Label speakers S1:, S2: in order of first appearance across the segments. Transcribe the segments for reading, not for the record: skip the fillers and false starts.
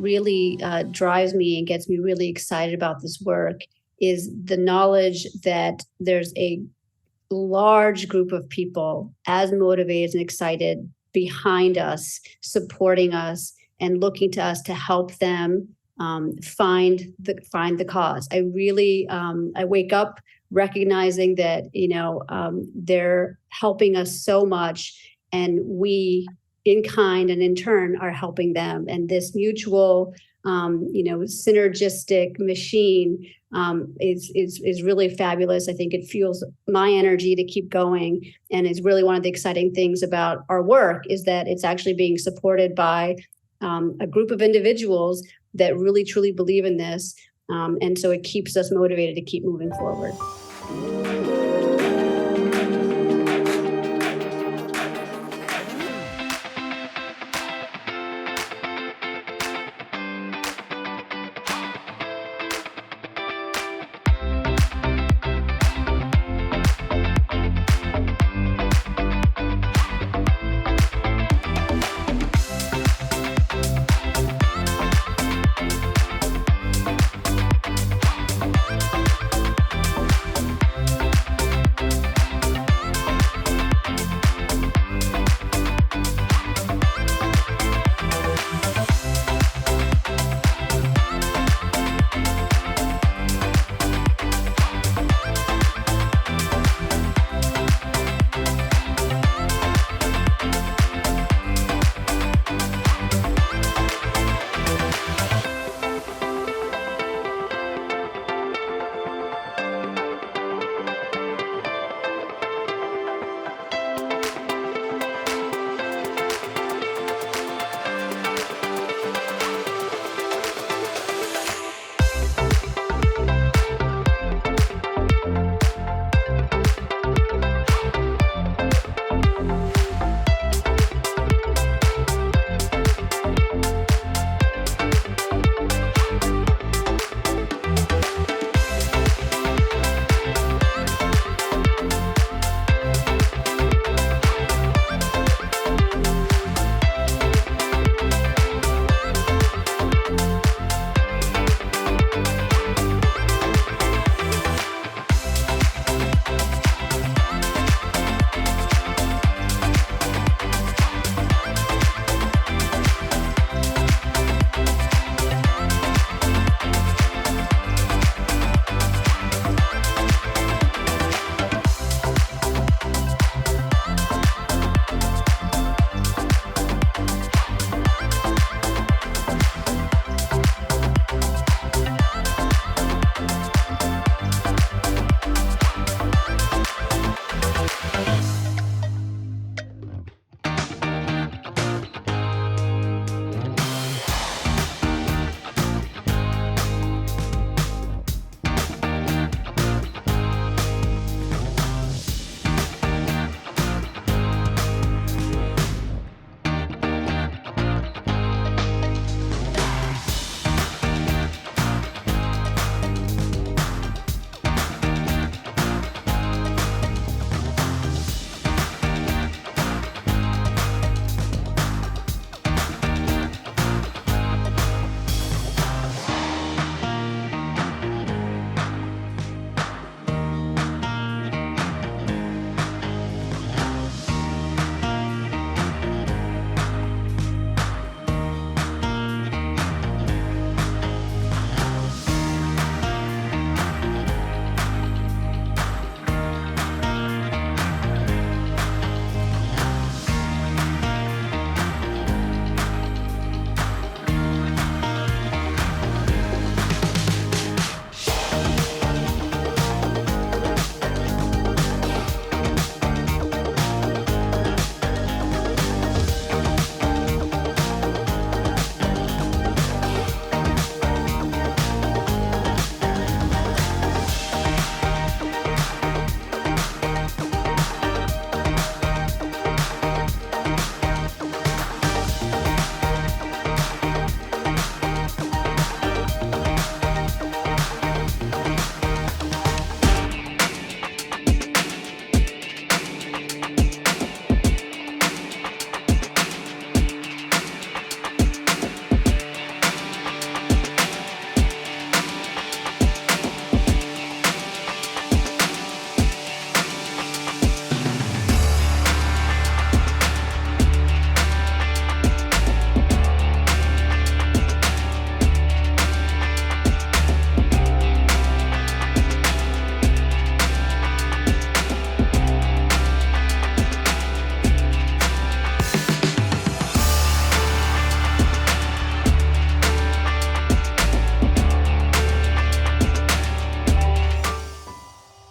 S1: what really drives me and gets me really excited about this work is the knowledge that there's a large group of people as motivated and excited behind us, supporting us, and looking to us to help them find the cause. I really I wake up recognizing that they're helping us so much, and we in kind and in turn are helping them, and this mutual synergistic machine is really fabulous. I think it fuels my energy to keep going, and is really one of the exciting things about our work is that it's actually being supported by a group of individuals that really truly believe in this, and so it keeps us motivated to keep moving forward.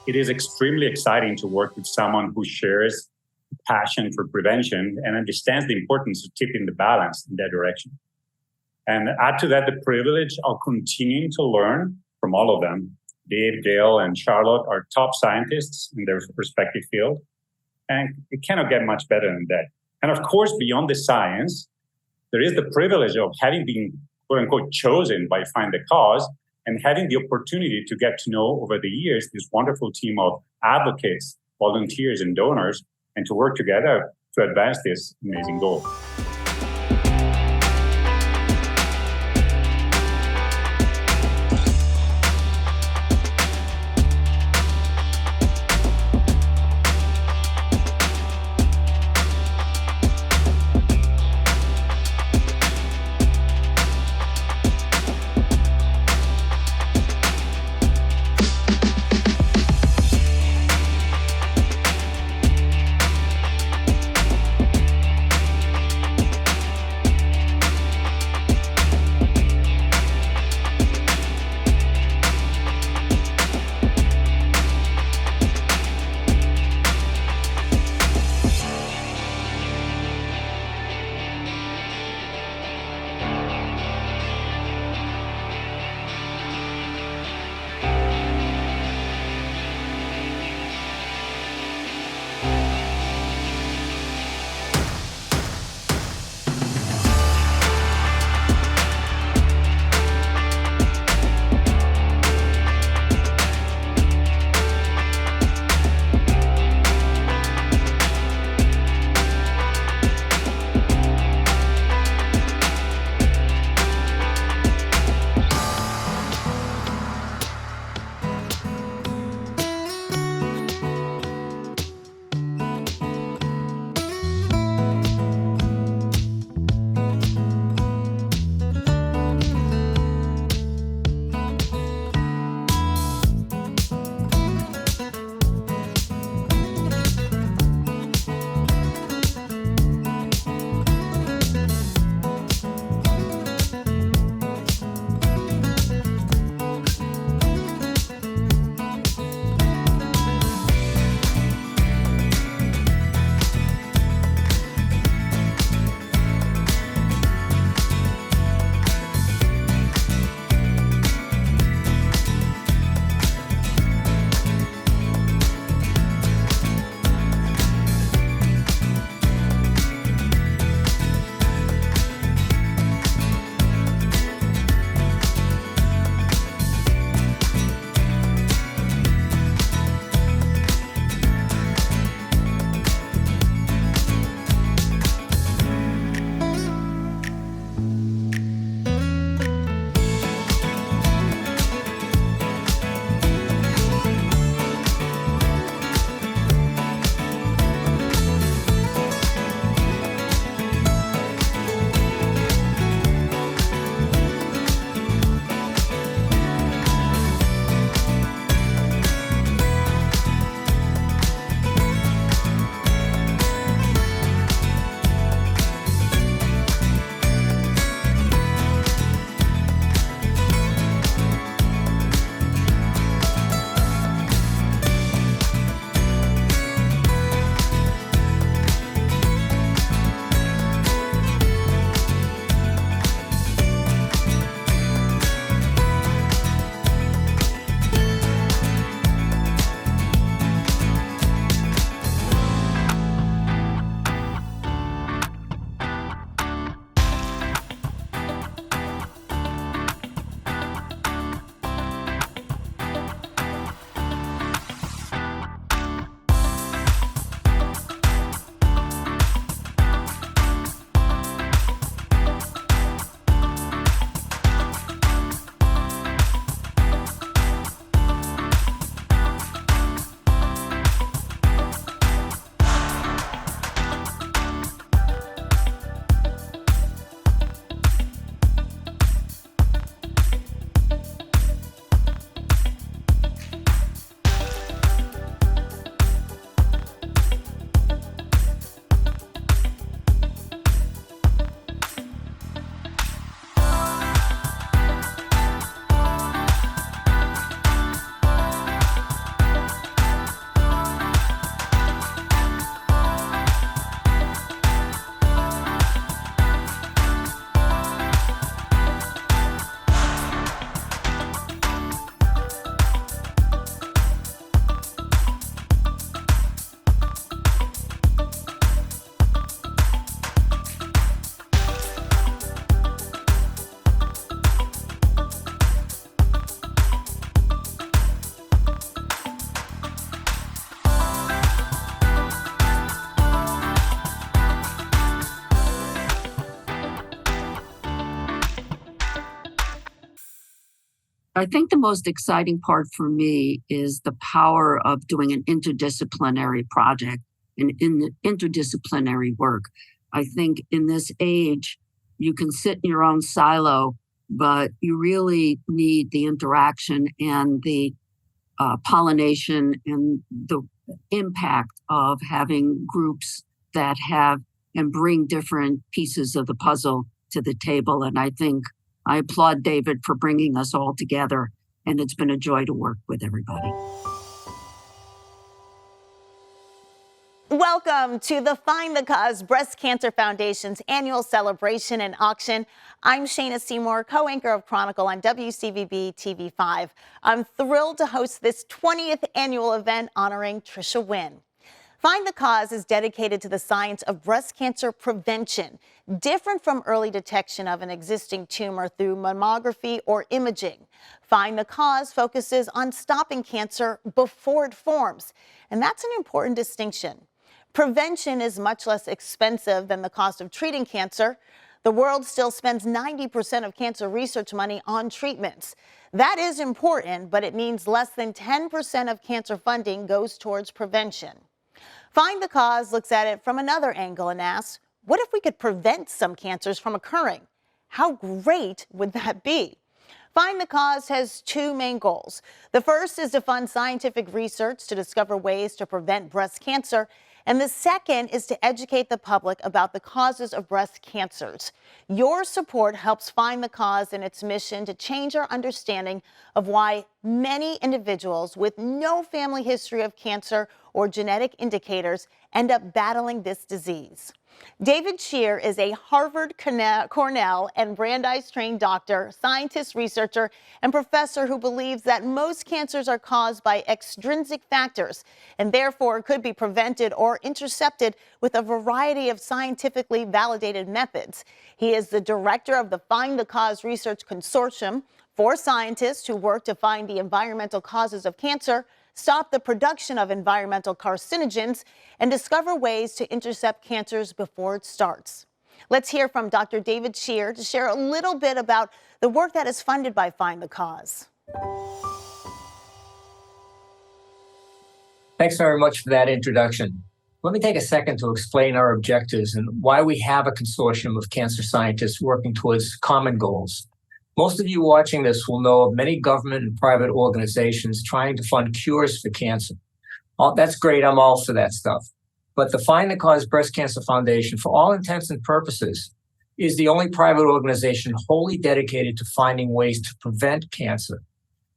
S2: it is extremely exciting to work with someone who shares passion for prevention and understands the importance of tipping the balance in that direction. And add to that the privilege of continuing to learn from all of them. Dave, Gail, and Charlotte are top scientists in their respective field, and it cannot get much better than that. And of course, beyond the science, there is the privilege of having been, quote unquote, chosen by Find the Cause and having the opportunity to get to know over the years this wonderful team of advocates, volunteers, and donors, and to work together to advance this amazing goal.
S3: I think the most exciting part for me is the power of doing an interdisciplinary project and in the interdisciplinary work. I think in this age, you can sit in your own silo, but you really need the interaction and the pollination and the impact of having groups that have and bring different pieces of the puzzle to the table. And I think I applaud David for bringing us all together, and it's been a joy to work with everybody.
S4: Welcome to the Find the Cause Breast Cancer Foundation's annual celebration and auction. I'm Shayna Seymour, co-anchor of Chronicle on WCVB TV5. I'm thrilled to host this 20th annual event honoring Trisha Wynn. Find the Cause is dedicated to the science of breast cancer prevention, different from early detection of an existing tumor through mammography or imaging. Find the Cause focuses on stopping cancer before it forms, and that's an important distinction. Prevention is much less expensive than the cost of treating cancer. The world still spends 90% of cancer research money on treatments. That is important, but it means less than 10% of cancer funding goes towards prevention. Find the Cause looks at it from another angle and asks, what if we could prevent some cancers from occurring? How great would that be? Find the Cause has two main goals. The first is to fund scientific research to discover ways to prevent breast cancer. And the second is to educate the public about the causes of breast cancers. Your support helps Find the Cause in its mission to change our understanding of why many individuals with no family history of cancer or genetic indicators end up battling this disease. David Shear is a Harvard, Cornell, and Brandeis-trained doctor, scientist, researcher, and professor who believes that most cancers are caused by extrinsic factors and therefore could be prevented or intercepted with a variety of scientifically validated methods. He is the director of the Find the Cause Research Consortium for scientists who work to find the environmental causes of cancer, stop the production of environmental carcinogens, and discover ways to intercept cancers before it starts. Let's hear from Dr. David Shear to share a little bit about the work that is funded by Find the Cause.
S5: Thanks very much for that introduction. Let me take a second to explain our objectives and why we have a consortium of cancer scientists working towards common goals. Most of you watching this will know of many government and private organizations trying to fund cures for cancer. That's great. I'm all for that stuff. But the Find the Cause Breast Cancer Foundation, for all intents and purposes, is the only private organization wholly dedicated to finding ways to prevent cancer.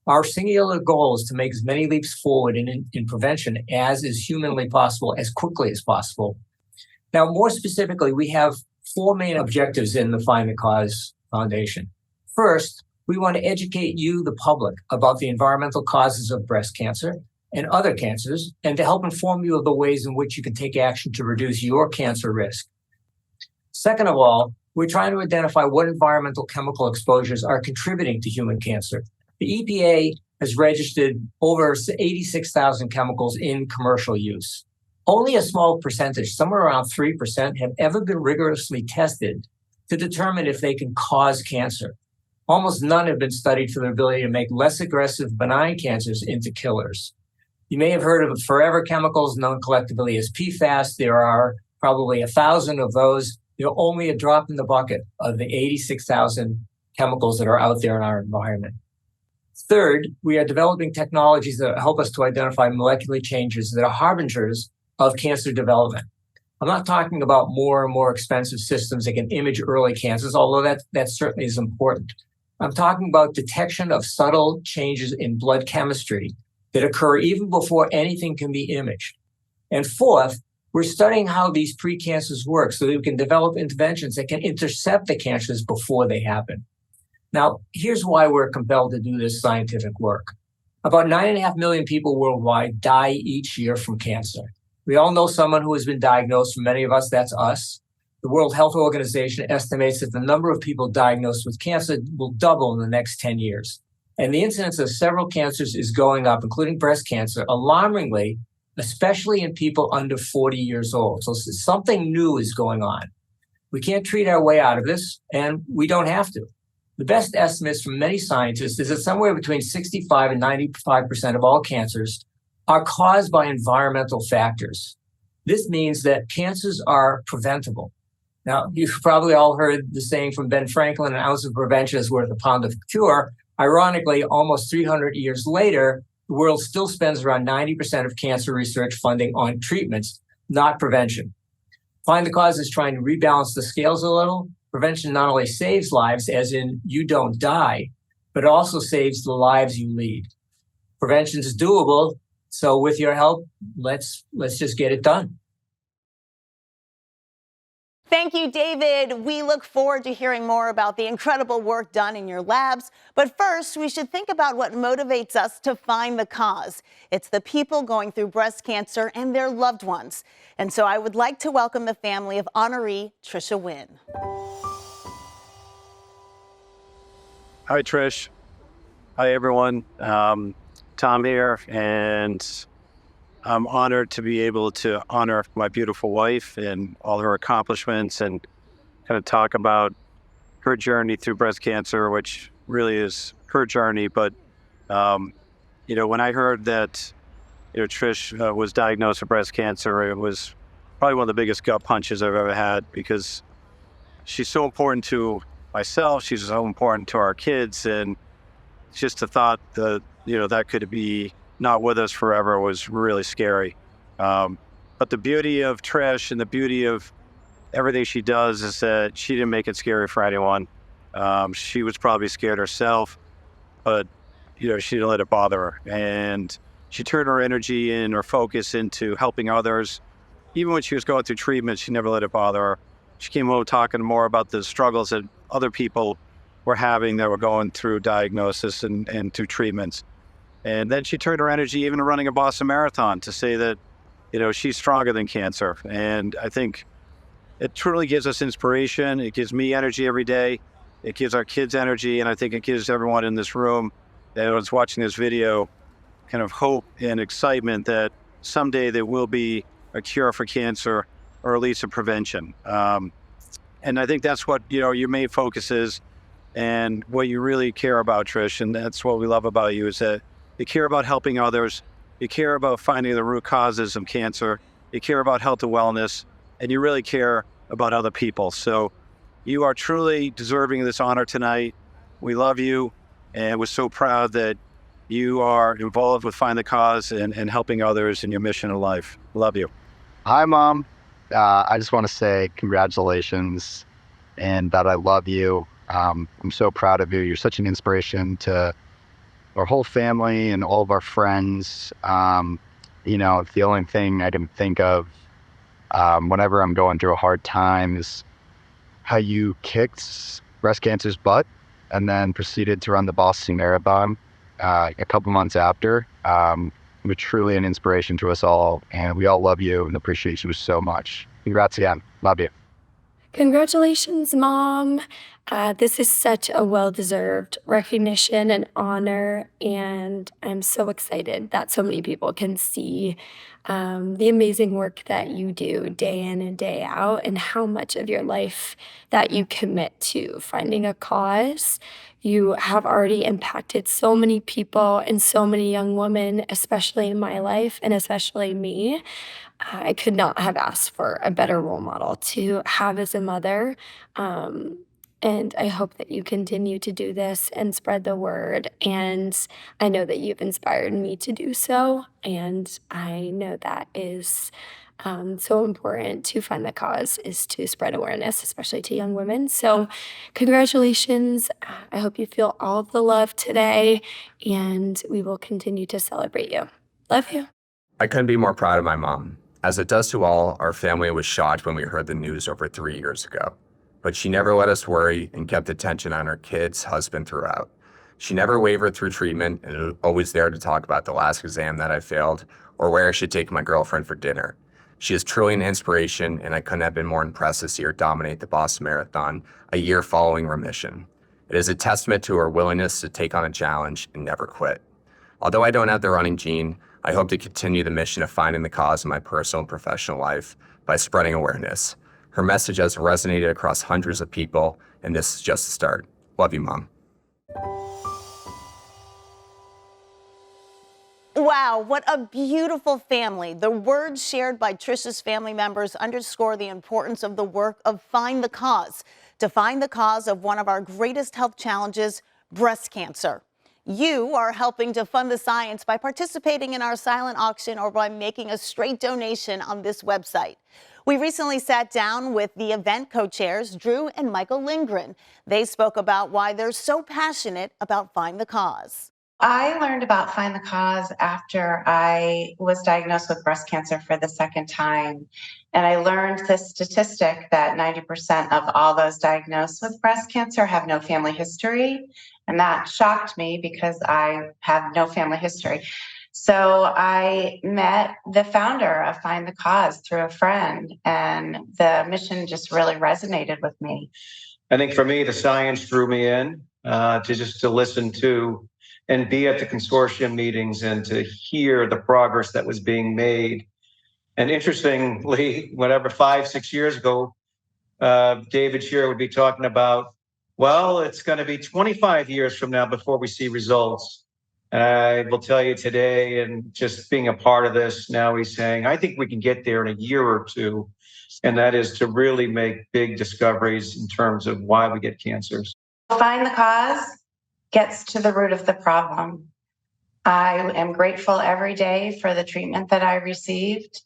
S5: Our singular goal is to make as many leaps forward in prevention as is humanly possible, as quickly as possible. Now, more specifically, we have four main objectives in the Find the Cause Foundation. First, we want to educate you, the public, about the environmental causes of breast cancer and other cancers, and to help inform you of the ways in which you can take action to reduce your cancer risk. Second of all, we're trying to identify what environmental chemical exposures are contributing to human cancer. The EPA has registered over 86,000 chemicals in commercial use. Only a small percentage, somewhere around 3%, have ever been rigorously tested to determine if they can cause cancer. Almost none have been studied for their ability to make less aggressive benign cancers into killers. You may have heard of forever chemicals known collectively as PFAS. There are probably 1,000 of those. They're only a drop in the bucket of the 86,000 chemicals that are out there in our environment. Third, we are developing technologies that help us to identify molecular changes that are harbingers of cancer development. I'm not talking about more and more expensive systems that can image early cancers, although that certainly is important. I'm talking about detection of subtle changes in blood chemistry that occur even before anything can be imaged. And fourth, we're studying how these precancers work so that we can develop interventions that can intercept the cancers before they happen. Now, here's why we're compelled to do this scientific work. About 9.5 million people worldwide die each year from cancer. We all know someone who has been diagnosed. For many of us, that's us. The World Health Organization estimates that the number of people diagnosed with cancer will double in the next 10 years. And the incidence of several cancers is going up, including breast cancer, alarmingly, especially in people under 40 years old. So something new is going on. We can't treat our way out of this, and we don't have to. The best estimates from many scientists is that somewhere between 65 and 95% of all cancers are caused by environmental factors. This means that cancers are preventable. Now, you've probably all heard the saying from Ben Franklin, an ounce of prevention is worth a pound of cure. Ironically, almost 300 years later, the world still spends around 90% of cancer research funding on treatments, not prevention. Find the Cause is trying to rebalance the scales a little. Prevention not only saves lives, as in you don't die, but also saves the lives you lead. Prevention is doable. So with your help, let's just get it done.
S4: Thank you, David. We look forward to hearing more about the incredible work done in your labs. But first, we should think about what motivates us to find the cause. It's the people going through breast cancer and their loved ones. And so I would like to welcome the family of honoree Trisha Wynn.
S6: Hi, Trish. Hi, everyone. Tom here, and I'm honored to be able to honor my beautiful wife and all her accomplishments and kind of talk about her journey through breast cancer, which really is her journey. But, when I heard that, Trish was diagnosed with breast cancer, it was probably one of the biggest gut punches I've ever had, because she's so important to myself. She's so important to our kids. And just the thought that, that could be not with us forever was really scary. But the beauty of Trish and the beauty of everything she does is that she didn't make it scary for anyone. She was probably scared herself, but she didn't let it bother her. And she turned her energy and her focus into helping others. Even when she was going through treatment, she never let it bother her. She came home talking more about the struggles that other people were having that were going through diagnosis and through treatments. And then she turned her energy even to running a Boston Marathon to say that, she's stronger than cancer. And I think it truly gives us inspiration. It gives me energy every day. It gives our kids energy. And I think it gives everyone in this room that was watching this video kind of hope and excitement that someday there will be a cure for cancer, or at least a prevention. And I think that's what, your main focus is, and what you really care about, Trish. And that's what we love about you, is that you care about helping others. You care about finding the root causes of cancer. You care about health and wellness, and you really care about other people. So you are truly deserving of this honor tonight. We love you, and we're so proud that you are involved with Find the Cause and helping others in your mission in life. Love you.
S7: Hi, Mom. I just want to say congratulations and that I love you. I'm so proud of you. You're such an inspiration to our whole family and all of our friends. The only thing I can think of whenever I'm going through a hard time is how you kicked breast cancer's butt and then proceeded to run the Boston Marathon a couple months after. You're truly an inspiration to us all, and we all love you and appreciate you so much. Congrats again. Love you.
S8: Congratulations, Mom. This is such a well-deserved recognition and honor, and I'm so excited that so many people can see the amazing work that you do day in and day out, and how much of your life that you commit to finding a cause. You have already impacted so many people and so many young women, especially in my life and especially me. I could not have asked for a better role model to have as a mother. And I hope that you continue to do this and spread the word. And I know that you've inspired me to do so. And I know that is so important to Find the Cause, is to spread awareness, especially to young women. So congratulations. I hope you feel all of the love today, and we will continue to celebrate you. Love you.
S9: I couldn't be more proud of my mom. As it does to all, our family was shocked when we heard the news over 3 years ago. But she never let us worry and kept attention on her kids, husband throughout. She never wavered through treatment and was always there to talk about the last exam that I failed or where I should take my girlfriend for dinner. She is truly an inspiration, and I couldn't have been more impressed to see her dominate the Boston Marathon a year following remission. It is a testament to her willingness to take on a challenge and never quit. Although I don't have the running gene, I hope to continue the mission of finding the cause in my personal and professional life by spreading awareness. Her message has resonated across hundreds of people, and this is just the start. Love you, Mom.
S4: Wow, what a beautiful family. The words shared by Trisha's family members underscore the importance of the work of Find the Cause, to find the cause of one of our greatest health challenges, breast cancer. You are helping to fund the science by participating in our silent auction or by making a straight donation on this website. We recently sat down with the event co-chairs, Drew and Michael Lindgren. They spoke about why they're so passionate about Find the Cause.
S10: I learned about Find the Cause after I was diagnosed with breast cancer for the second time. And I learned the statistic that 90% of all those diagnosed with breast cancer have no family history. And that shocked me because I have no family history. So I met the founder of Find the Cause through a friend, and the mission just really resonated with me.
S11: I think for me, the science drew me in to listen to and be at the consortium meetings and to hear the progress that was being made. And interestingly, whatever 5-6 years ago, David Shearer would be talking about, well, it's going to be 25 years from now before we see results. And I will tell you today, and just being a part of this, now he's saying, I think we can get there in a year or two. And that is to really make big discoveries in terms of why we get cancers.
S10: Find the Cause gets to the root of the problem. I am grateful every day for the treatment that I received.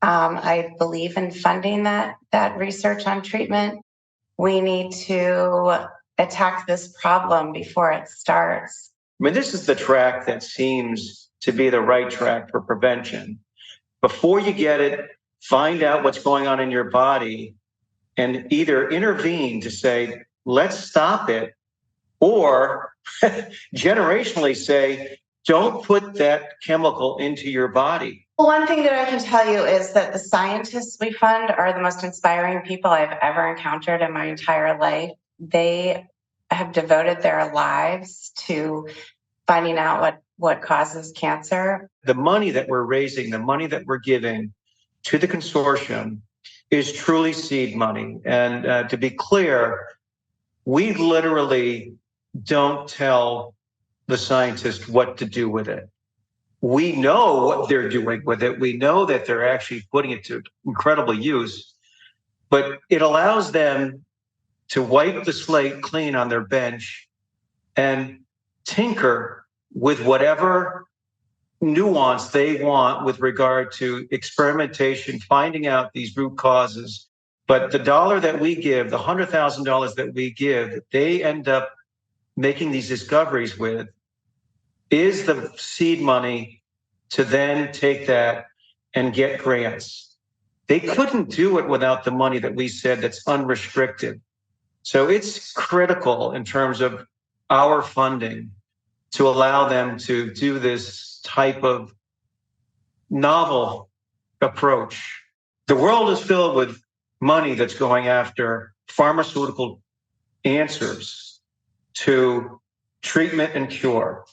S10: I believe in funding that research on treatment. We need to attack this problem before it starts.
S11: I mean, this is the track that seems to be the right track for prevention. Before you get it, find out what's going on in your body and either intervene to say, let's stop it, or generationally say, don't put that chemical into your body.
S10: Well, one thing that I can tell you is that the scientists we fund are the most inspiring people I've ever encountered in my entire life. They have devoted their lives to finding out what causes cancer.
S11: The money that we're raising, the money that we're giving to the consortium is truly seed money. And to be clear, we literally don't tell the scientists what to do with it. We know what they're doing with it. We know that they're actually putting it to incredible use, but it allows them to wipe the slate clean on their bench and tinker with whatever nuance they want with regard to experimentation, finding out these root causes. But the dollar that we give, the $100,000 that we give, they end up making these discoveries with, is the seed money to then take that and get grants. They couldn't do it without the money that we said that's unrestricted. So it's critical in terms of our funding to allow them to do this type of novel approach. The world is filled with money that's going after pharmaceutical answers to treatment and cure.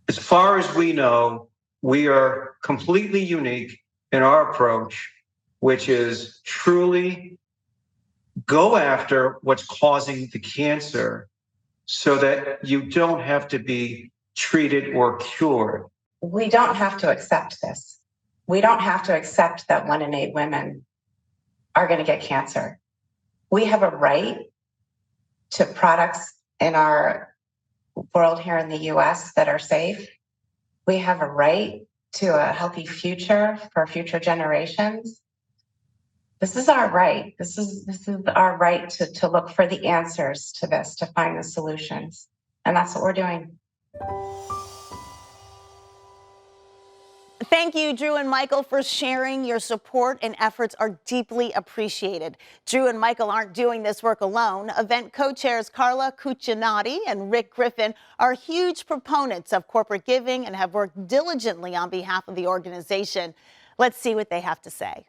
S11: As far as we know, we are completely unique in our approach, which is truly go after what's causing the cancer so that you don't have to be treated or cured.
S10: We don't have to accept this. We don't have to accept that 1 in 8 women are going to get cancer. We have a right to products in our world here in the US that are safe. We have a right to a healthy future for future generations. This is our right. This is our right to look for the answers to this, to find the solutions. And that's what we're doing.
S4: Thank you, Drew and Michael, for sharing. Your support and efforts are deeply appreciated. Drew and Michael aren't doing this work alone. Event co-chairs Carla Cuccinati and Rick Griffin are huge proponents of corporate giving and have worked diligently on behalf of the organization. Let's see what they have to say.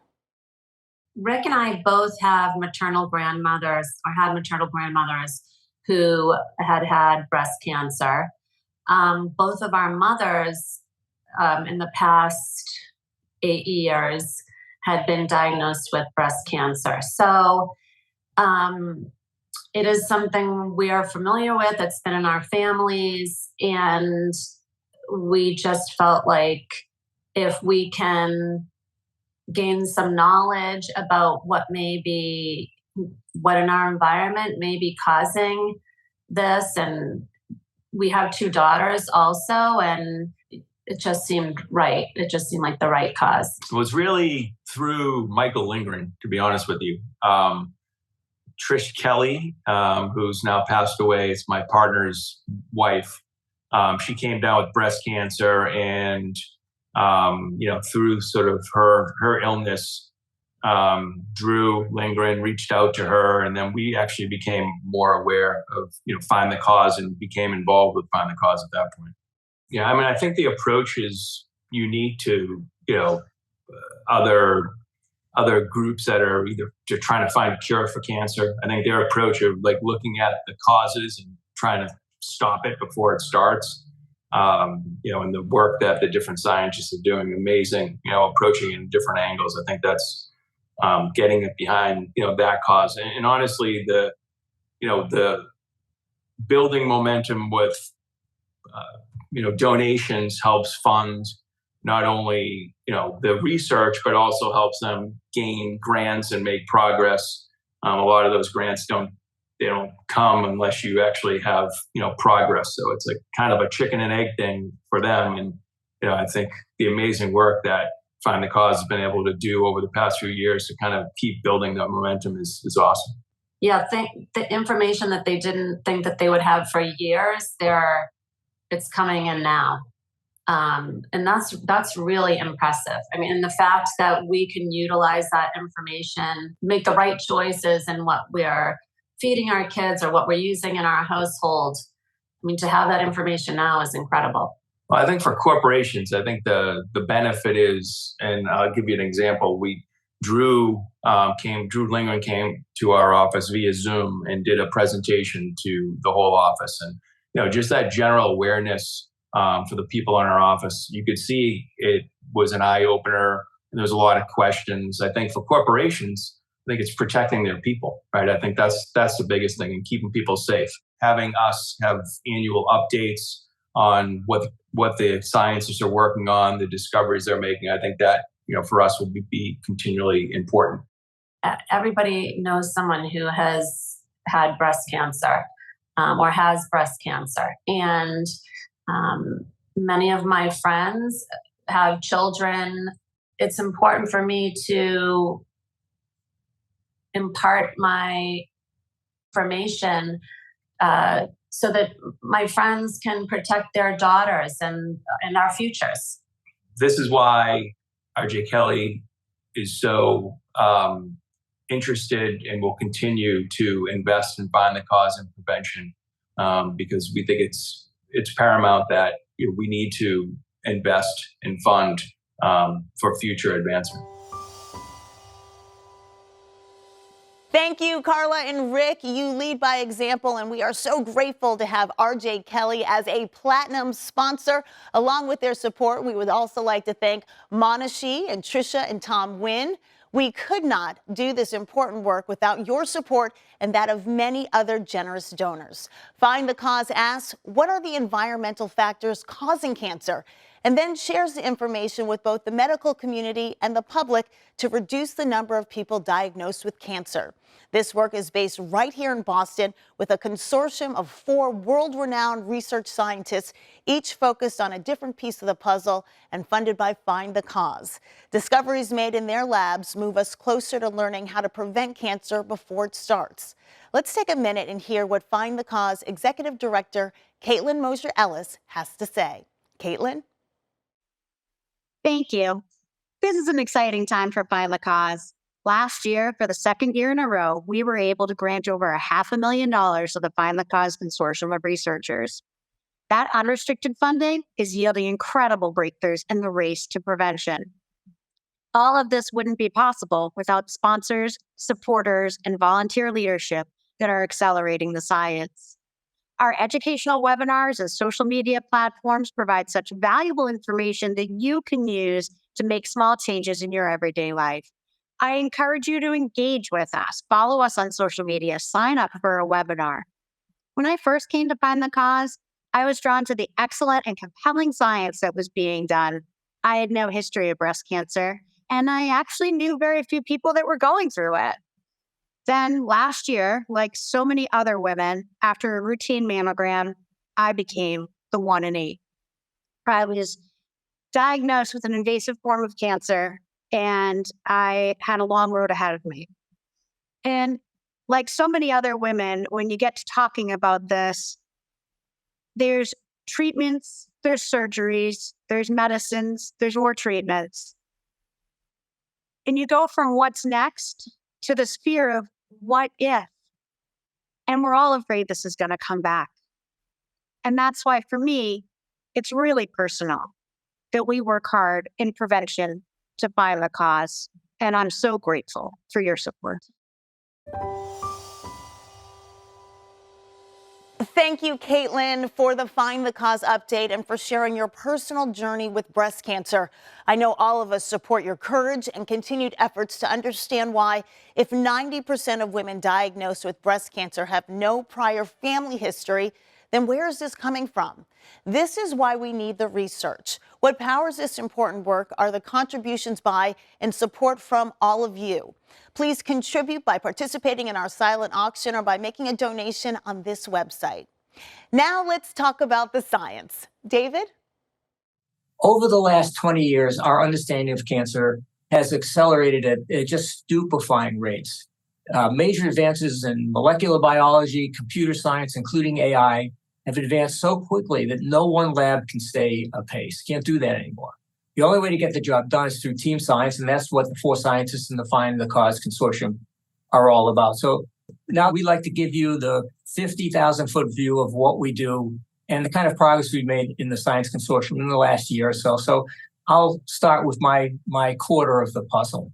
S12: Rick and I both have maternal grandmothers, or had maternal grandmothers who had breast cancer. Both of our mothers in the past 8 years had been diagnosed with breast cancer. So it is something we are familiar with. It's been in our families, and we just felt like if we can gain some knowledge about what in our environment may be causing this. And we have 2 daughters also, and it just seemed right. It just seemed like the right cause.
S13: It was really through Michael Lindgren, to be honest with you. Trish Kelly, who's now passed away, is my partner's wife. She came down with breast cancer, and through sort of her illness, Drew Lindgren reached out to her, and then we actually became more aware of Find the Cause and became involved with Find the Cause at that point. Yeah, I mean, I think the approach is unique to other groups that are either trying to find a cure for cancer. I think their approach of like looking at the causes and trying to stop it before it starts. And the work that the different scientists are doing, amazing, approaching it in different angles. I think that's getting it behind, that cause. And honestly, the building momentum with, donations helps fund not only, the research, but also helps them gain grants and make progress. A lot of those grants don't come unless you actually have, progress. So it's like kind of a chicken and egg thing for them. And, I think the amazing work that Find the Cause has been able to do over the past few years to kind of keep building that momentum is awesome.
S12: Yeah, the information that they didn't think that they would have for years, it's coming in now. And that's really impressive. I mean, and the fact that we can utilize that information, make the right choices in what we're feeding our kids or what we're using in our household. I mean, to have that information now is incredible.
S13: Well, I think for corporations, I think the benefit is, and I'll give you an example. Drew Lindgren came to our office via Zoom and did a presentation to the whole office. And, just that general awareness for the people in our office, you could see it was an eye opener. And there was a lot of questions. I think for corporations, I think it's protecting their people, right? I think that's the biggest thing, and keeping people safe. Having us have annual updates on what the scientists are working on, the discoveries they're making, I think that, for us will be continually important.
S12: Everybody knows someone who has had breast cancer or has breast cancer. And many of my friends have children. It's important for me to impart my information so that my friends can protect their daughters and our futures.
S13: This is why RJ Kelly is so interested and will continue to invest in Find the Cause and prevention, because we think it's paramount that we need to invest and fund for future advancement.
S4: Thank you, Carla and Rick. You lead by example, and we are so grateful to have RJ Kelly as a platinum sponsor. Along with their support, we would also like to thank Monashi and Trisha and Tom Wynn. We could not do this important work without your support and that of many other generous donors. Find the Cause asks, what are the environmental factors causing cancer? And then shares the information with both the medical community and the public to reduce the number of people diagnosed with cancer. This work is based right here in Boston with a consortium of 4 world-renowned research scientists, each focused on a different piece of the puzzle and funded by Find the Cause. Discoveries made in their labs move us closer to learning how to prevent cancer before it starts. Let's take a minute and hear what Find the Cause Executive Director Caitlin Mosier-Ellis has to say. Caitlin?
S14: Thank you. This is an exciting time for Find the Cause. Last year, for the second year in a row, we were able to grant over $500,000 to the Find the Cause consortium of researchers. That unrestricted funding is yielding incredible breakthroughs in the race to prevention. All of this wouldn't be possible without sponsors, supporters, and volunteer leadership that are accelerating the science. Our educational webinars and social media platforms provide such valuable information that you can use to make small changes in your everyday life. I encourage you to engage with us. Follow us on social media. Sign up for a webinar. When I first came to Find the Cause, I was drawn to the excellent and compelling science that was being done. I had no history of breast cancer, and I actually knew very few people that were going through it. Then last year, like so many other women, after a routine mammogram, I became the 1 in 8. I was diagnosed with an invasive form of cancer, and I had a long road ahead of me. And like so many other women, when you get to talking about this, there's treatments, there's surgeries, there's medicines, there's more treatments. And you go from what's next to this fear of what if? And we're all afraid this is going to come back. And that's why, for me, it's really personal that we work hard in prevention to find the cause. And I'm so grateful for your support.
S4: Thank you, Caitlin, for the Find the Cause update and for sharing your personal journey with breast cancer. I know all of us support your courage and continued efforts to understand why, if 90% of women diagnosed with breast cancer have no prior family history, then where is this coming from? This is why we need the research. What powers this important work are the contributions by and support from all of you. Please contribute by participating in our silent auction or by making a donation on this website. Now let's talk about the science. David?
S5: Over the last 20 years, our understanding of cancer has accelerated at just stupefying rates. Major advances in molecular biology, computer science, including AI, have advanced so quickly that no one lab can stay apace. Can't do that anymore. The only way to get the job done is through team science, and that's what the 4 scientists in the Find the Cause Consortium are all about. So now we'd like to give you the 50,000-foot view of what we do and the kind of progress we've made in the Science Consortium in the last year or so. So I'll start with my quarter of the puzzle.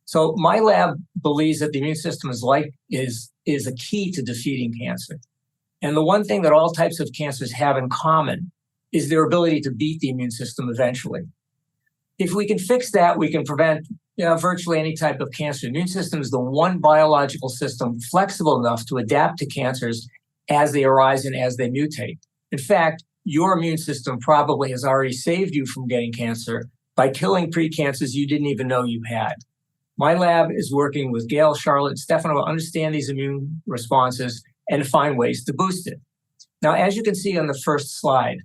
S5: So my lab believes that the immune system is a key to defeating cancer. And the one thing that all types of cancers have in common is their ability to beat the immune system eventually. If we can fix that, we can prevent virtually any type of cancer. The immune system is the one biological system flexible enough to adapt to cancers as they arise and as they mutate. In fact, your immune system probably has already saved you from getting cancer by killing precancers you didn't even know you had. My lab is working with Gail, Charlotte, and Stefano to understand these immune responses and find ways to boost it. Now, as you can see on the first slide,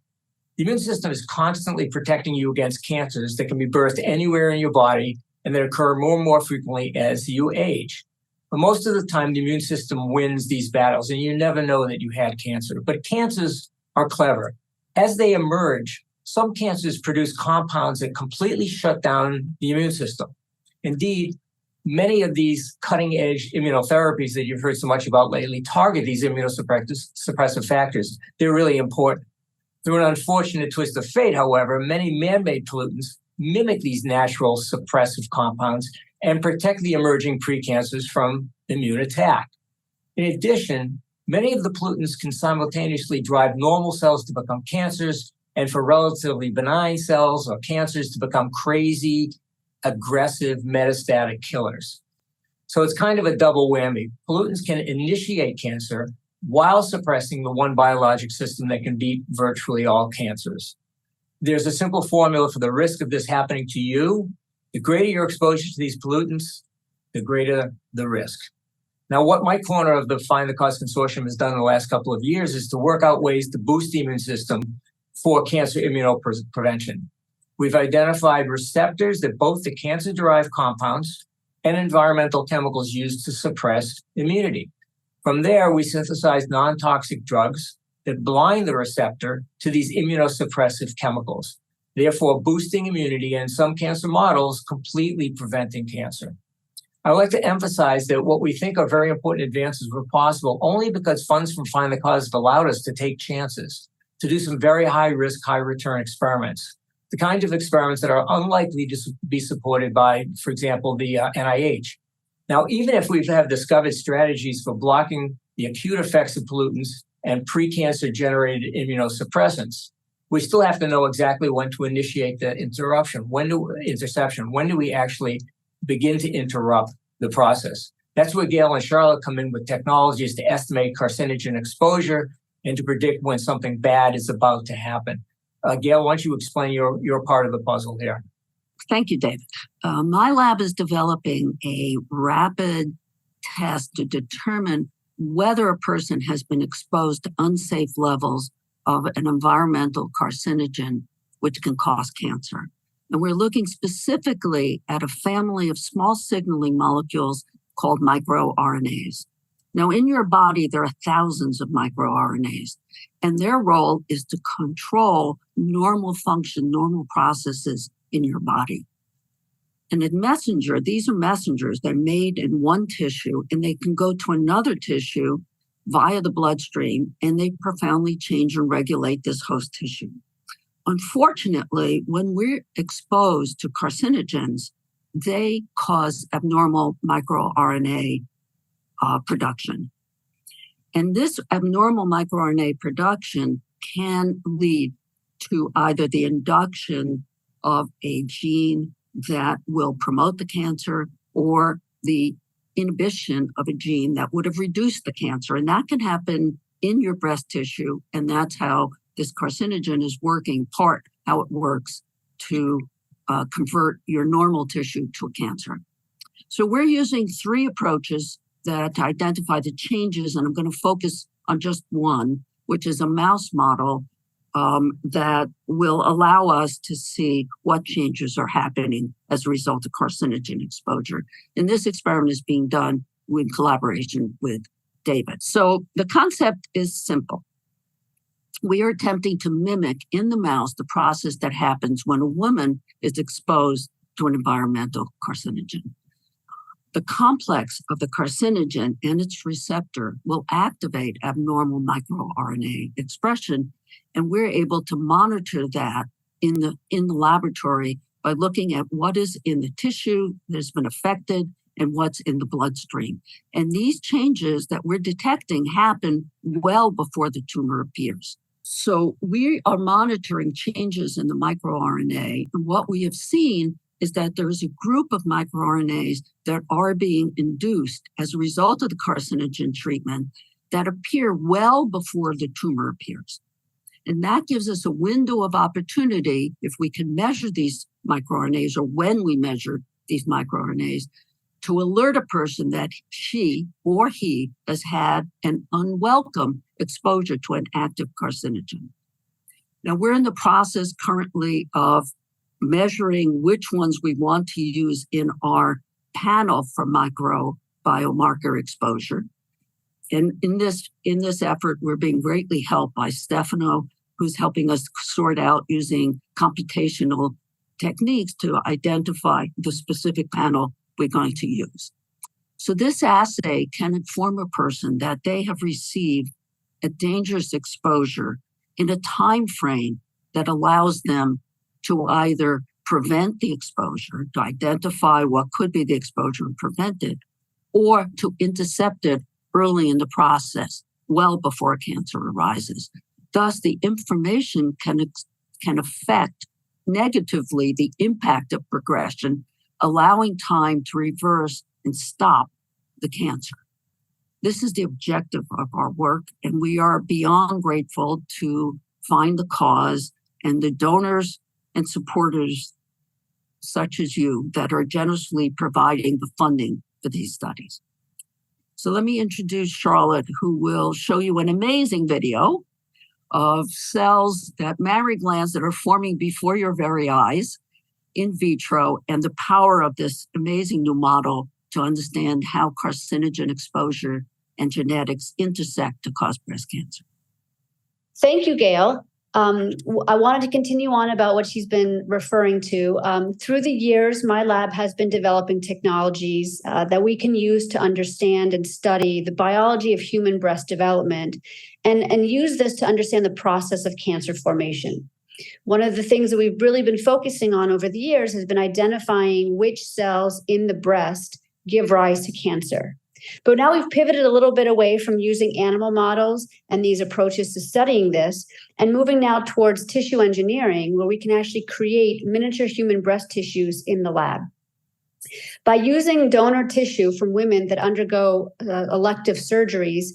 S5: the immune system is constantly protecting you against cancers that can be birthed anywhere in your body and that occur more and more frequently as you age. But most of the time, the immune system wins these battles, and you never know that you had cancer. But cancers are clever. As they emerge, some cancers produce compounds that completely shut down the immune system. Indeed, many of these cutting-edge immunotherapies that you've heard so much about lately target these immunosuppressive factors. They're really important. Through an unfortunate twist of fate, however, many man-made pollutants mimic these natural suppressive compounds and protect the emerging precancers from immune attack. In addition, many of the pollutants can simultaneously drive normal cells to become cancers and for relatively benign cells or cancers to become crazy, aggressive metastatic killers. So it's kind of a double whammy. Pollutants can initiate cancer while suppressing the one biologic system that can beat virtually all cancers. There's a simple formula for the risk of this happening to you. The greater your exposure to these pollutants, the greater the risk. Now, what my corner of the Find the Cause Consortium has done in the last couple of years is to work out ways to boost the immune system for cancer immunoprevention. We've identified receptors that both the cancer-derived compounds and environmental chemicals use to suppress immunity. From there, we synthesize non-toxic drugs that blind the receptor to these immunosuppressive chemicals, therefore boosting immunity and in some cancer models, completely preventing cancer. I would like to emphasize that what we think are very important advances were possible only because funds from Find the Cause have allowed us to take chances, to do some very high-risk, high-return experiments, the kinds of experiments that are unlikely to be supported by, for example, the NIH. Now, even if we have discovered strategies for blocking the acute effects of pollutants and precancer-generated immunosuppressants, we still have to know exactly when to initiate the interception. When do we actually begin to interrupt the process. That's where Gail and Charlotte come in with technologies to estimate carcinogen exposure and to predict when something bad is about to happen. Gail, why don't you explain your part of the puzzle here?
S3: Thank you, David. My lab is developing a rapid test to determine whether a person has been exposed to unsafe levels of an environmental carcinogen, which can cause cancer. And we're looking specifically at a family of small signaling molecules called microRNAs. Now, in your body, there are thousands of microRNAs, and their role is to control normal function, normal processes in your body. And in messenger, these are messengers. They're made in one tissue, and they can go to another tissue via the bloodstream, and they profoundly change and regulate this host tissue. Unfortunately, when we're exposed to carcinogens, they cause abnormal microRNA production. And this abnormal microRNA production can lead to either the induction of a gene that will promote the cancer or the inhibition of a gene that would have reduced the cancer. And that can happen in your breast tissue. And that's how this carcinogen is working, how it works to convert your normal tissue to a cancer. So we're using 3 approaches that identify the changes, and I'm going to focus on just one, which is a mouse model that will allow us to see what changes are happening as a result of carcinogen exposure. And this experiment is being done in collaboration with David. So the concept is simple. We are attempting to mimic in the mouse the process that happens when a woman is exposed to an environmental carcinogen. The complex of the carcinogen and its receptor will activate abnormal microRNA expression, and we're able to monitor that in the laboratory by looking at what is in the tissue that's been affected and what's in the bloodstream. And these changes that we're detecting happen well before the tumor appears. So we are monitoring changes in the microRNA, and what we have seen is that there is a group of microRNAs that are being induced as a result of the carcinogen treatment that appear well before the tumor appears. And that gives us a window of opportunity, if we can measure these microRNAs or when we measure these microRNAs, to alert a person that she or he has had an unwelcome exposure to an active carcinogen. Now, we're in the process currently of measuring which ones we want to use in our panel for microbiomarker exposure. And in this effort, we're being greatly helped by Stefano, who's helping us sort out using computational techniques to identify the specific panel we're going to use. So this assay can inform a person that they have received a dangerous exposure in a time frame that allows them to either prevent the exposure, to identify what could be the exposure and prevent it, or to intercept it early in the process, well before cancer arises. Thus, the information can affect negatively the impact of progression, allowing time to reverse and stop the cancer. This is the objective of our work, and we are beyond grateful to find the cause and the donors and supporters such as you that are generously providing the funding for these studies. So let me introduce Charlotte, who will show you an amazing video of cells, that mammary glands that are forming before your very eyes in vitro, and the power of this amazing new model to understand how carcinogen exposure and genetics intersect to cause breast cancer.
S1: Thank you, Gail. I wanted to continue on about what she's been referring to. Through the years, my lab has been developing technologies that we can use to understand and study the biology of human breast development and use this to understand the process of cancer formation. One of the things that we've really been focusing on over the years has been identifying which cells in the breast give rise to cancer. But now we've pivoted a little bit away from using animal models and these approaches to studying this, and moving now towards tissue engineering, where we can actually create miniature human breast tissues in the lab. By using donor tissue from women that undergo elective surgeries,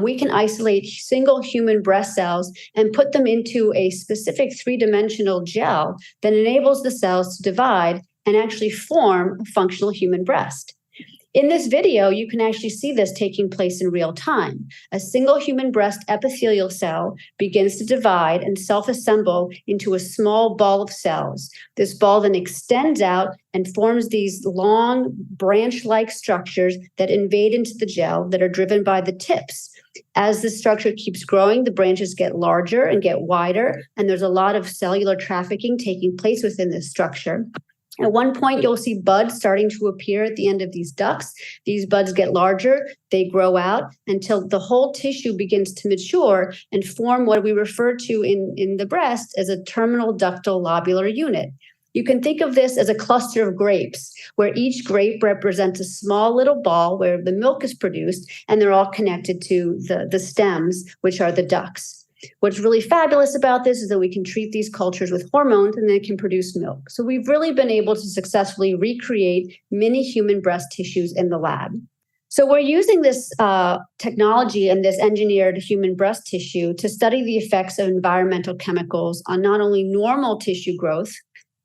S1: we can isolate single human breast cells and put them into a specific three-dimensional gel that enables the cells to divide and actually form a functional human breast. In this video, you can actually see this taking place in real time. A single human breast epithelial cell begins to divide and self-assemble into a small ball of cells. This ball then extends out and forms these long branch-like structures that invade into the gel that are driven by the tips. As the structure keeps growing, the branches get larger and get wider, and there's a lot of cellular trafficking taking place within this structure. At one point, you'll see buds starting to appear at the end of these ducts. These buds get larger, they grow out until the whole tissue begins to mature and form what we refer to in the breast as a terminal ductal lobular unit. You can think of this as a cluster of grapes, where each grape represents a small little ball where the milk is produced, and they're all connected to the stems, which are the ducts. What's really fabulous about this is that we can treat these cultures with hormones and they can produce milk. So we've really been able to successfully recreate mini human breast tissues in the lab. So we're using this technology and this engineered human breast tissue to study the effects of environmental chemicals on not only normal tissue growth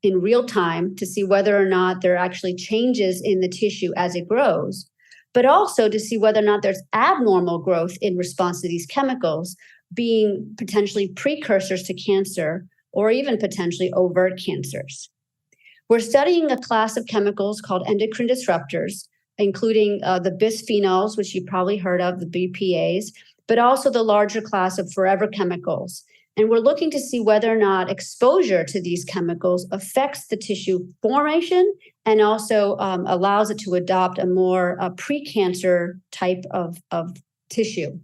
S1: in real time to see whether or not there are actually changes in the tissue as it grows, but also to see whether or not there's abnormal growth in response to these chemicals, being potentially precursors to cancer or even potentially overt cancers. We're studying a class of chemicals called endocrine disruptors, including the bisphenols, which you've probably heard of, the BPAs, but also the larger class of forever chemicals. And we're looking to see whether or not exposure to these chemicals affects the tissue formation and also allows it to adopt a more pre-cancer type of tissue.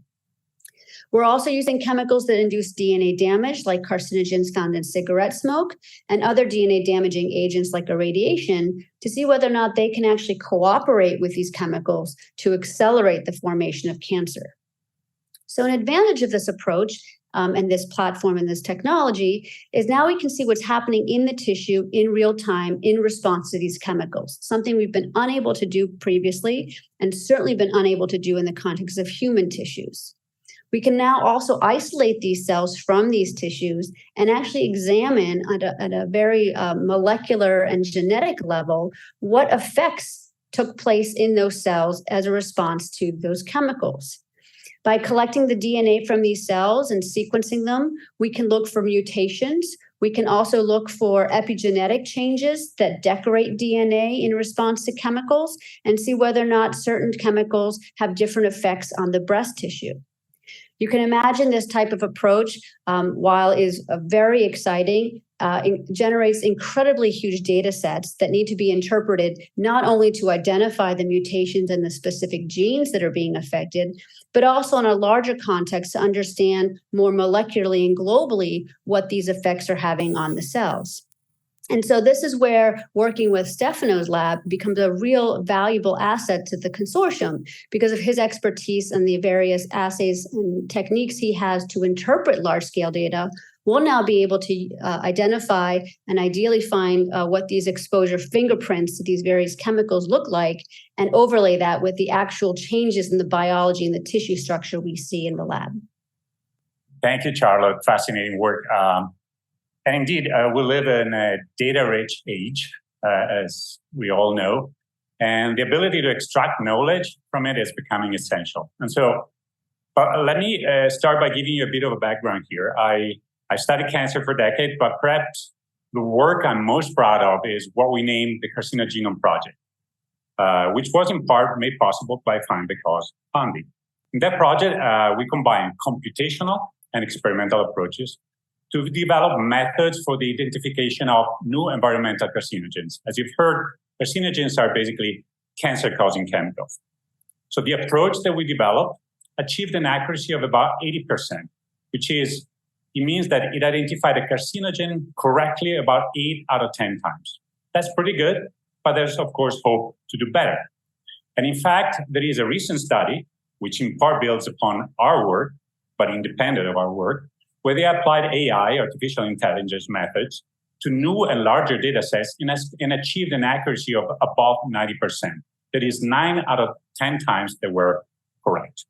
S1: We're also using chemicals that induce DNA damage, like carcinogens found in cigarette smoke, and other DNA damaging agents like irradiation, to see whether or not they can actually cooperate with these chemicals to accelerate the formation of cancer. So an advantage of this approach and this platform and this technology is now we can see what's happening in the tissue in real time in response to these chemicals, something we've been unable to do previously and certainly been unable to do in the context of human tissues. We can now also isolate these cells from these tissues and actually examine at a very molecular and genetic level what effects took place in those cells as a response to those chemicals. By collecting the DNA from these cells and sequencing them, we can look for mutations. We can also look for epigenetic changes that decorate DNA in response to chemicals and see whether or not certain chemicals have different effects on the breast tissue. You can imagine this type of approach, while is very exciting, generates incredibly huge data sets that need to be interpreted not only to identify the mutations and the specific genes that are being affected, but also in a larger context to understand more molecularly and globally what these effects are having on the cells. And so this is where working with Stefano's lab becomes a real valuable asset to the consortium because of his expertise and the various assays and techniques he has to interpret large-scale data. We'll now be able to identify and ideally find what these exposure fingerprints to these various chemicals look like and overlay that with the actual changes in the biology and the tissue structure we see in the lab.
S2: Thank you, Charlotte. Fascinating work. And indeed, we live in a data-rich age, as we all know, and the ability to extract knowledge from it is becoming essential. And so let me start by giving you a bit of a background here. I studied cancer for decades, but perhaps the work I'm most proud of is what we named the Carcinogenome Project, which was in part made possible by FindTheCause funding. In that project, we combined computational and experimental approaches to develop methods for the identification of new environmental carcinogens. As you've heard, carcinogens are basically cancer-causing chemicals. So the approach that we developed achieved an accuracy of about 80%, which is, it means that it identified a carcinogen correctly about 8 out of 10 times. That's pretty good, but there's of course hope to do better. And in fact, there is a recent study, which in part builds upon our work, but independent of our work, where they applied AI, artificial intelligence methods, to new and larger data sets and achieved an accuracy of above 90%. That is 9 out of 10 times they were correct.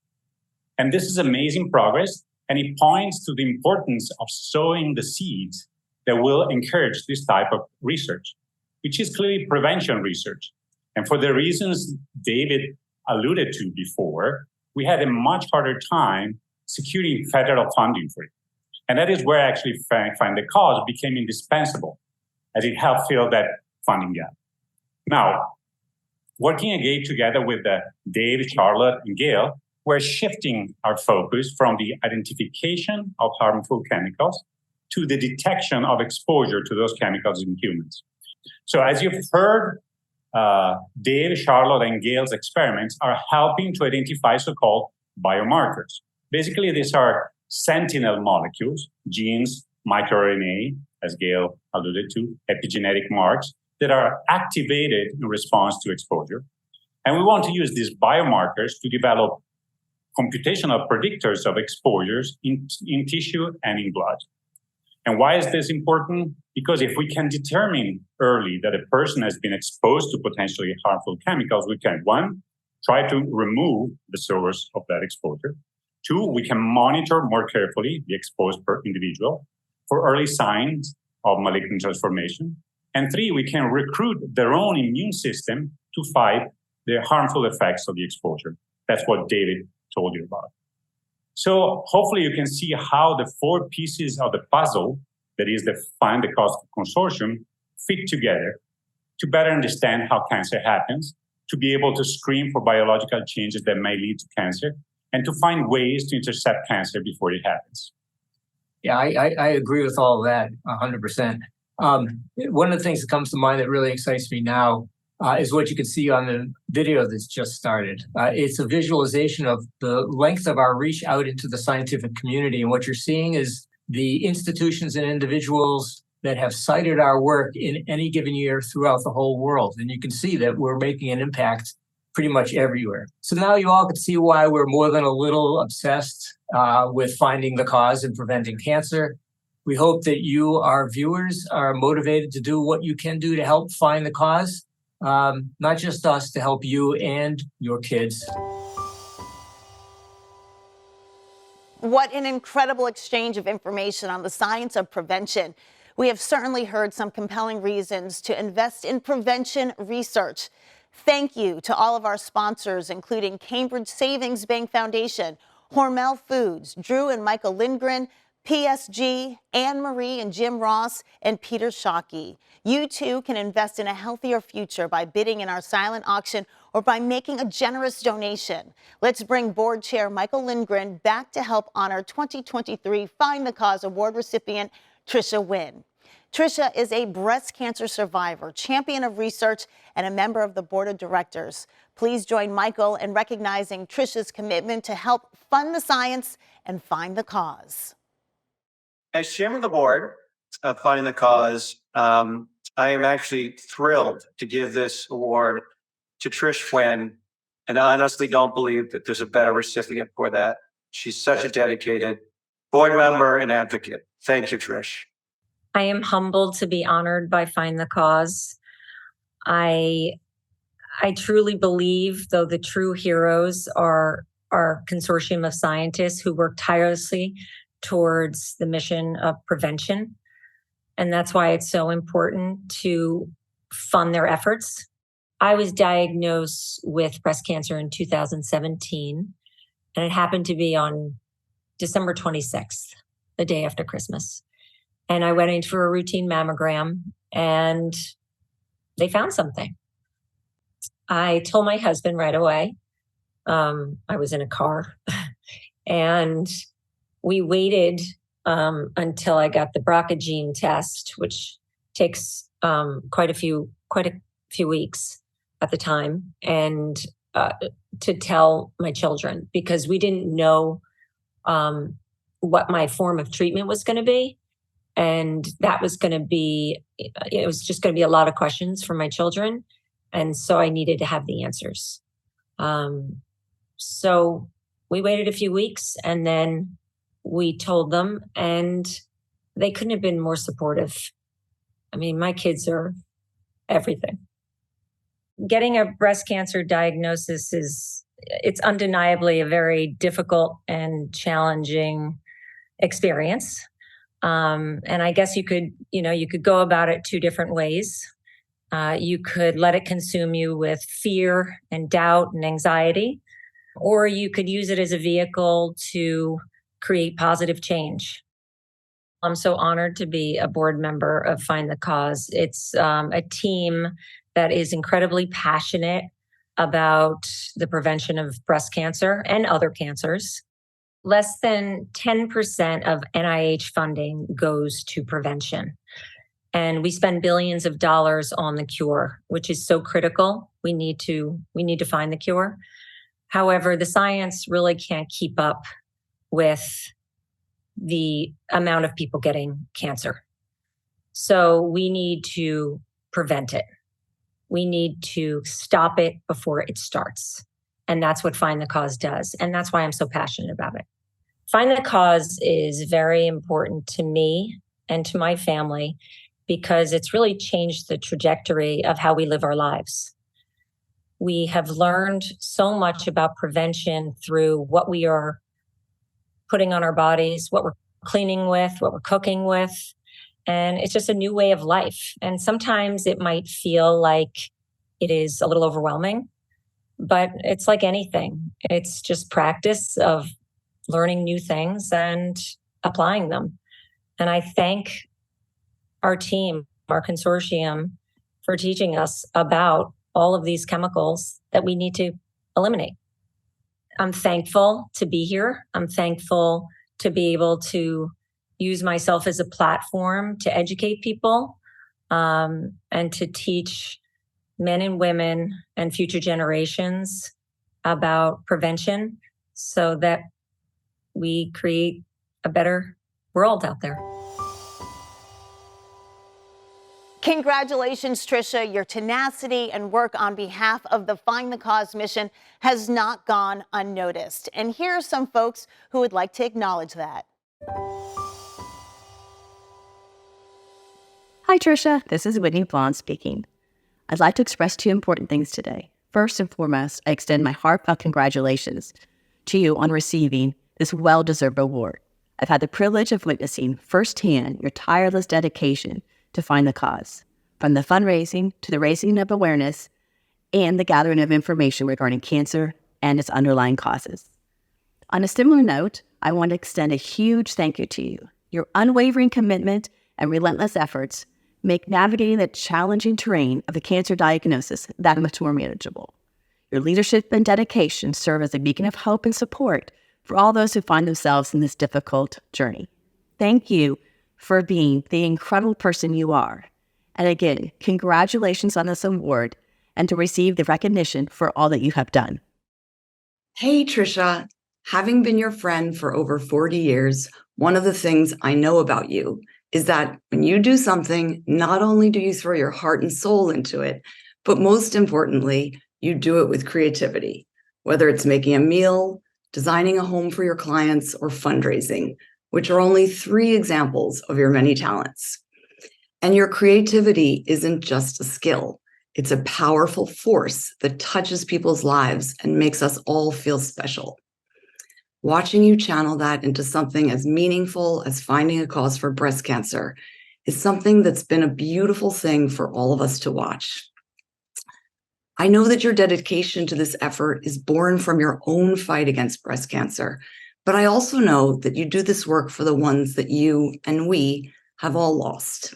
S2: And this is amazing progress, and it points to the importance of sowing the seeds that will encourage this type of research, which is clearly prevention research. And for the reasons David alluded to before, we had a much harder time securing federal funding for it. And that is where actually Find the Cause became indispensable, as it helped fill that funding gap. Now, working again together with Dave, Charlotte, and Gail, we're shifting our focus from the identification of harmful chemicals to the detection of exposure to those chemicals in humans. So as you've heard, Dave, Charlotte, and Gail's experiments are helping to identify so-called biomarkers. Basically, these are sentinel molecules, genes, microRNA, as Gail alluded to, epigenetic marks, that are activated in response to exposure. And we want to use these biomarkers to develop computational predictors of exposures in tissue and in blood. And why is this important? Because if we can determine early that a person has been exposed to potentially harmful chemicals, we can, one, try to remove the source of that exposure. Two, we can monitor more carefully the exposed individual for early signs of malignant transformation. And three, we can recruit their own immune system to fight the harmful effects of the exposure. That's what David told you about. So hopefully you can see how the 4 pieces of the puzzle, that is the Find the Cause Consortium, fit together to better understand how cancer happens, to be able to screen for biological changes that may lead to cancer, and to find ways to intercept cancer before it happens.
S5: Yeah, I agree with all of that 100%. One of the things that comes to mind that really excites me now is what you can see on the video that's just started. It's a visualization of the length of our reach out into the scientific community. And what you're seeing is the institutions and individuals that have cited our work in any given year throughout the whole world. And you can see that we're making an impact pretty much everywhere. So now you all can see why we're more than a little obsessed with finding the cause and preventing cancer. We hope that you, our viewers, are motivated to do what you can do to help find the cause. Not just us, to help you and your kids.
S4: What an incredible exchange of information on the science of prevention. We have certainly heard some compelling reasons to invest in prevention research. Thank you to all of our sponsors, including Cambridge Savings Bank Foundation, Hormel Foods, Drew and Michael Lindgren, PSG, Anne Marie and Jim Ross, and Peter Shockey. You too can invest in a healthier future by bidding in our silent auction or by making a generous donation. Let's bring Board Chair Michael Lindgren back to help honor 2023 Find the Cause Award recipient Tricia Wynn. Tricia is a breast cancer survivor, champion of research, and a member of the board of directors. Please join Michael in recognizing Tricia's commitment to help fund the science and find the cause.
S11: As chairman of the board of Find the Cause, I am actually thrilled to give this award to Trish Wynn, and I honestly don't believe that there's a better recipient for that. She's such a dedicated board member and advocate. Thank you, Trish.
S15: I am humbled to be honored by Find the Cause. I truly believe, though, the true heroes are our consortium of scientists who work tirelessly towards the mission of prevention. And that's why it's so important to fund their efforts. I was diagnosed with breast cancer in 2017, and it happened to be on December 26th, the day after Christmas. And I went in for a routine mammogram, and they found something. I told my husband right away. I was in a car, and we waited until I got the BRCA gene test, which takes quite a few weeks at the time, and to tell my children, because we didn't know what my form of treatment was going to be. And that was going to be, it was just going to be a lot of questions for my children. And so I needed to have the answers. So we waited a few weeks, and then we told them, and they couldn't have been more supportive. I mean, my kids are everything. Getting a breast cancer diagnosis it's undeniably a very difficult and challenging experience. And I guess you could go about it two different ways. You could let it consume you with fear and doubt and anxiety, or you could use it as a vehicle to create positive change. I'm so honored to be a board member of Find the Cause. It's a team that is incredibly passionate about the prevention of breast cancer and other cancers. Less than 10% of NIH funding goes to prevention. And we spend billions of dollars on the cure, which is so critical. We need to find the cure. However, the science really can't keep up with the amount of people getting cancer. So we need to prevent it. We need to stop it before it starts. And that's what Find the Cause does. And that's why I'm so passionate about it. Find the Cause is very important to me and to my family because it's really changed the trajectory of how we live our lives. We have learned so much about prevention through what we are putting on our bodies, what we're cleaning with, what we're cooking with. And it's just a new way of life. And sometimes it might feel like it is a little overwhelming, but it's like anything. It's just practice of learning new things and applying them. And I thank our team, our consortium, for teaching us about all of these chemicals that we need to eliminate. I'm thankful to be here. I'm thankful to be able to use myself as a platform to educate people and to teach men and women and future generations about prevention so that we create a better world out there.
S4: Congratulations, Trisha. Your tenacity and work on behalf of the Find the Cause mission has not gone unnoticed. And here are some folks who would like to acknowledge that.
S16: Hi, Trisha. This is Whitney Vaughn speaking. I'd like to express two important things today. First and foremost, I extend my heartfelt congratulations to you on receiving this well-deserved award. I've had the privilege of witnessing firsthand your tireless dedication to Find the Cause, from the fundraising to the raising of awareness and the gathering of information regarding cancer and its underlying causes. On a similar note, I want to extend a huge thank you to you. Your unwavering commitment and relentless efforts make navigating the challenging terrain of the cancer diagnosis that much more manageable. Your leadership and dedication serve as a beacon of hope and support for all those who find themselves in this difficult journey. Thank you for being the incredible person you are. And again, congratulations on this award and to receive the recognition for all that you have done.
S17: Hey, Trisha. Having been your friend for over 40 years, one of the things I know about you is that when you do something, not only do you throw your heart and soul into it, but most importantly, you do it with creativity, whether it's making a meal, designing a home for your clients, or fundraising, which are only 3 examples of your many talents. And your creativity isn't just a skill. It's a powerful force that touches people's lives and makes us all feel special. Watching you channel that into something as meaningful as finding a cause for breast cancer is something that's been a beautiful thing for all of us to watch. I know that your dedication to this effort is born from your own fight against breast cancer, but I also know that you do this work for the ones that you and we have all lost.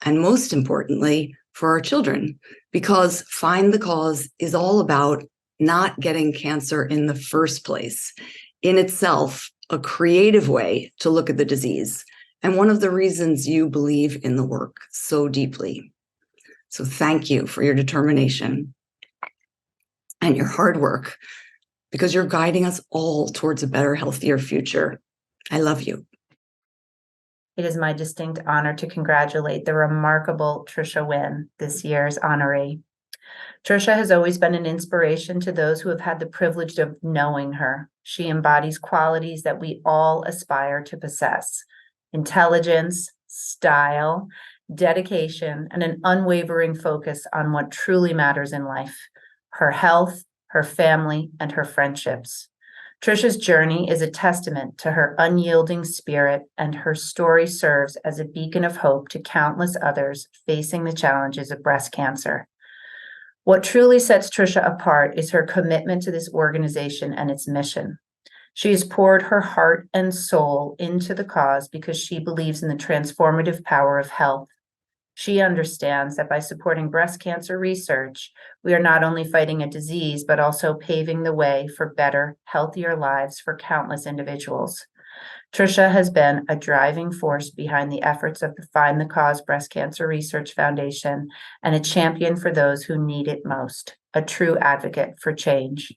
S17: And most importantly, for our children, because Find the Cause is all about not getting cancer in the first place. In itself, a creative way to look at the disease, and one of the reasons you believe in the work so deeply. So thank you for your determination and your hard work, because you're guiding us all towards a better, healthier future. I love you.
S18: It is my distinct honor to congratulate the remarkable Trisha Wynn, this year's honoree. Trisha has always been an inspiration to those who have had the privilege of knowing her. She embodies qualities that we all aspire to possess: intelligence, style, dedication, and an unwavering focus on what truly matters in life: her health, her family, and her friendships. Trisha's journey is a testament to her unyielding spirit, and her story serves as a beacon of hope to countless others facing the challenges of breast cancer. What truly sets Trisha apart is her commitment to this organization and its mission. She has poured her heart and soul into the cause because she believes in the transformative power of health. She understands that by supporting breast cancer research, we are not only fighting a disease, but also paving the way for better, healthier lives for countless individuals. Trisha has been a driving force behind the efforts of the Find the Cause Breast Cancer Research Foundation and a champion for those who need it most, a true advocate for change.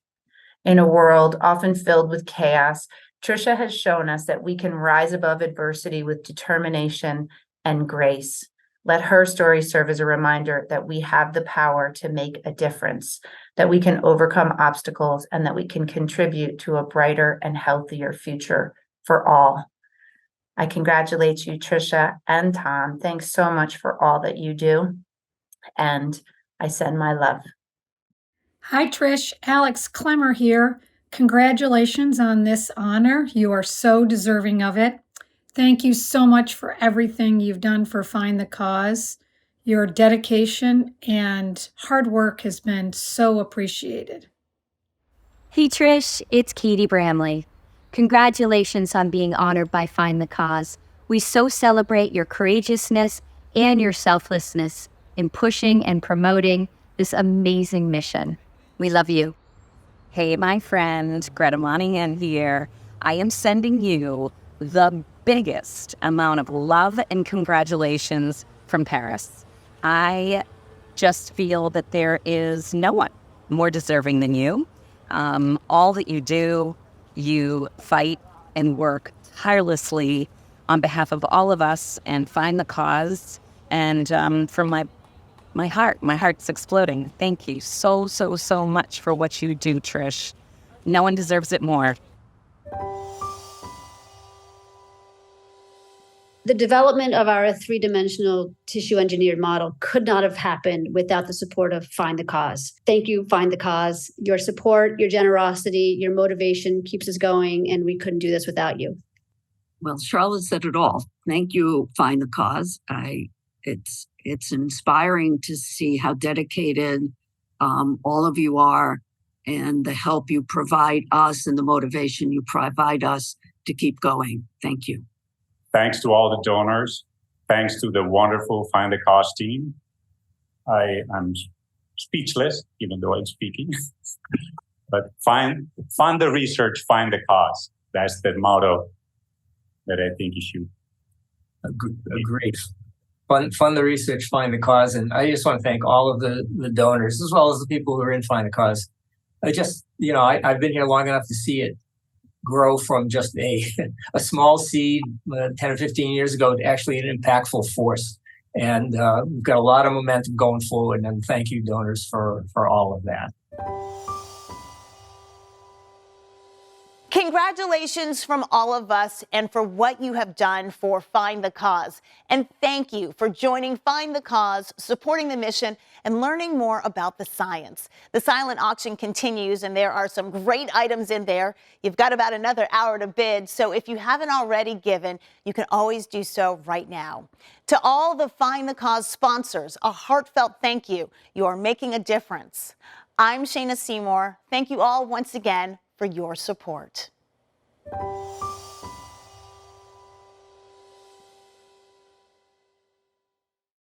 S18: In a world often filled with chaos, Trisha has shown us that we can rise above adversity with determination and grace. Let her story serve as a reminder that we have the power to make a difference, that we can overcome obstacles, and that we can contribute to a brighter and healthier future for all. I congratulate you, Trisha and Tom. Thanks so much for all that you do. And I send my love.
S19: Hi, Trish. Alex Clemmer here. Congratulations on this honor. You are so deserving of it. Thank you so much for everything you've done for Find the Cause. Your dedication and hard work has been so appreciated.
S20: Hey, Trish, it's Katie Bramley. Congratulations on being honored by Find the Cause. We so celebrate your courageousness and your selflessness in pushing and promoting this amazing mission. We love you.
S21: Hey, my friend, Greta Monahan here. I am sending you the biggest amount of love and congratulations from Paris. I just feel that there is no one more deserving than you. All that you do, you fight and work tirelessly on behalf of all of us and Find the Cause. And from my heart's exploding. Thank you so much for what you do, Trish. No one deserves it more.
S1: The development of our three-dimensional tissue engineered model could not have happened without the support of Find the Cause. Thank you, Find the Cause. Your support, your generosity, your motivation keeps us going, and we couldn't do this without you.
S3: Well, Charlotte said it all. Thank you, Find the Cause. It's inspiring to see how dedicated all of you are and the help you provide us and the motivation you provide us to keep going. Thank you.
S2: Thanks to all the donors. Thanks to the wonderful Find the Cause team. I am speechless, even though I'm speaking. But fund the research, find the cause. That's the motto that I think you should.
S5: Agreed. Fund the research, find the cause. And I just want to thank all of the donors, as well as the people who are in Find the Cause. I've been here long enough to see it grow from just a small seed 10 or 15 years ago to actually an impactful force. And we've got a lot of momentum going forward. And thank you, donors, for all of that.
S4: Congratulations from all of us and for what you have done for Find the Cause. And thank you for joining Find the Cause, supporting the mission, and learning more about the science. The silent auction continues, and there are some great items in there. You've got about another hour to bid, so if you haven't already given, you can always do so right now. To all the Find the Cause sponsors, a heartfelt thank you. You are making a difference. I'm Shayna Seymour. Thank you all once again for your support.